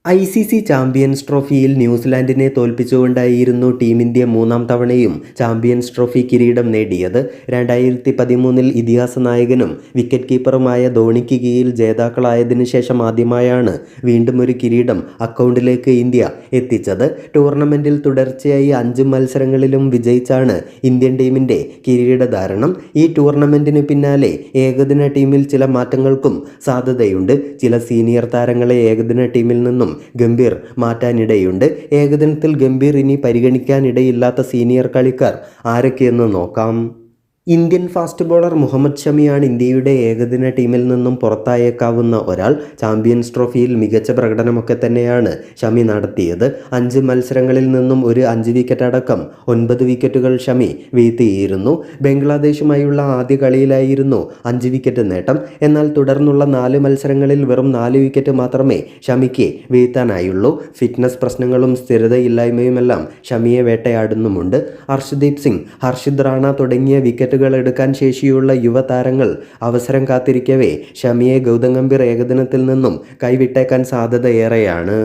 ICC champions ട്രോഫിയിൽ ന്യൂസിലാൻഡിനെ തോൽപ്പിച്ചുകൊണ്ടായിരുന്നു team India മൂന്നാം തവണയും ചാമ്പ്യൻസ് ട്രോഫി കിരീടം നേടിയത്. 2013 ഇതിഹാസ നായകനും വിക്കറ്റ് കീപ്പറുമായ ധോണിക്ക് കീഴിൽ ജേതാക്കളായതിനു ശേഷം ആദ്യമായാണ് വീണ്ടും ഒരു കിരീടം അക്കൗണ്ടിലേക്ക് ഇന്ത്യ എത്തിച്ചത്. ടൂർണമെൻറ്റിൽ തുടർച്ചയായി 5 മത്സരങ്ങളിലും വിജയിച്ചാണ് ഇന്ത്യൻ ടീമിൻ്റെ കിരീടധാരണം. ഈ ടൂർണമെൻറ്റിന് പിന്നാലെ ഏകദിന ടീമിൽ ചില മാറ്റങ്ങൾക്കും സാധ്യതയുണ്ട്. ചില സീനിയർ താരങ്ങളെ ഏകദിന ടീമിൽ നിന്നും ഗംഭീർ മാറ്റാനിടയുണ്ട്. ഏകദിനത്തിൽ ഗംഭീർ ഇനി പരിഗണിക്കാനിടയില്ലാത്ത സീനിയർ കളിക്കാർ ആരൊക്കെയെന്ന് നോക്കാം. ഇന്ത്യൻ ഫാസ്റ്റ് ബോളർ മുഹമ്മദ് ഷമിയാണ് ഇന്ത്യയുടെ ഏകദിന ടീമിൽ നിന്നും പുറത്തായേക്കാവുന്ന ഒരാൾ. ചാമ്പ്യൻസ് ട്രോഫിയിൽ മികച്ച പ്രകടനമൊക്കെ തന്നെയാണ് ഷമി നടത്തിയത്. 5 മത്സരങ്ങളിൽ നിന്നും ഒരു 5 വിക്കറ്റ് അടക്കം 9 വിക്കറ്റുകൾ ഷമി വീഴ്ത്തിയിരുന്നു. ബംഗ്ലാദേശുമായുള്ള ആദ്യ കളിയിലായിരുന്നു 5 വിക്കറ്റ് നേട്ടം. എന്നാൽ തുടർന്നുള്ള 4 മത്സരങ്ങളിൽ വെറും 4 വിക്കറ്റ് മാത്രമേ ഷമിക്ക് വീഴ്ത്താനായുള്ളൂ. ഫിറ്റ്നസ് പ്രശ്നങ്ങളും സ്ഥിരതയില്ലായ്മയുമെല്ലാം ഷമിയെ വേട്ടയാടുന്നുമുണ്ട്. അർഷ്ദീപ് സിംഗ്, ഹർഷിദ് റാണ തുടങ്ങിയ വിക്കറ്റ് എടുക്കാൻ ശേഷിയുള്ള യുവതാരങ്ങൾ അവസരം കാത്തിരിക്കവേ ഷമിയെ ഗൗതം ഗംഭീർ ഏകദിനത്തിൽ നിന്നും കൈവിട്ടേക്കാൻ സാധ്യത ഏറെയാണ്.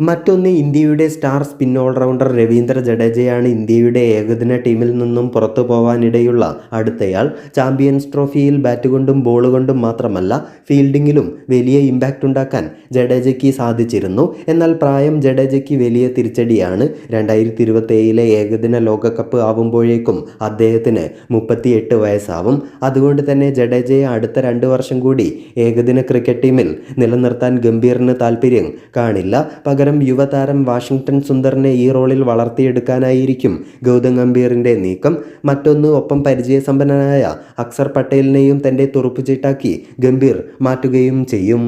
മറ്റൊന്ന്, ഇന്ത്യയുടെ സ്റ്റാർ സ്പിൻ ഓൾറൗണ്ടർ രവീന്ദ്ര ജഡേജയാണ് ഇന്ത്യയുടെ ഏകദിന ടീമിൽ നിന്നും പുറത്തു പോവാനിടയുള്ള അടുത്തയാൾ. ചാമ്പ്യൻസ് ട്രോഫിയിൽ ബാറ്റ് കൊണ്ടും ബോൾ കൊണ്ടും മാത്രമല്ല ഫീൽഡിങ്ങിലും വലിയ ഇമ്പാക്റ്റ് ഉണ്ടാക്കാൻ ജഡേജയ്ക്ക് സാധിച്ചിരുന്നു. എന്നാൽ പ്രായം ജഡേജയ്ക്ക് വലിയ തിരിച്ചടിയാണ്. 2027 ഏകദിന ലോകകപ്പ് ആവുമ്പോഴേക്കും അദ്ദേഹത്തിന് 38 വയസ്സാവും. അതുകൊണ്ട് തന്നെ ജഡേജയെ അടുത്ത 2 വർഷം കൂടി ഏകദിന ക്രിക്കറ്റ് ടീമിൽ നിലനിർത്താൻ ഗംഭീറിന് താല്പര്യം കാണില്ല. പകരം യുവതാരം വാഷിംഗ്ടൺ സുന്ദറിനെ ഈ റോളിൽ വളർത്തിയെടുക്കാനായിരിക്കും ഗൗതം ഗംഭീറിൻ്റെ നീക്കം. മറ്റൊന്ന്, ഒപ്പം പരിചയസമ്പന്നനായ അക്സർ പട്ടേലിനെയും തൻ്റെ തുറുപ്പുചീട്ടാക്കി ഗംഭീർ മാറ്റുകയും ചെയ്യും.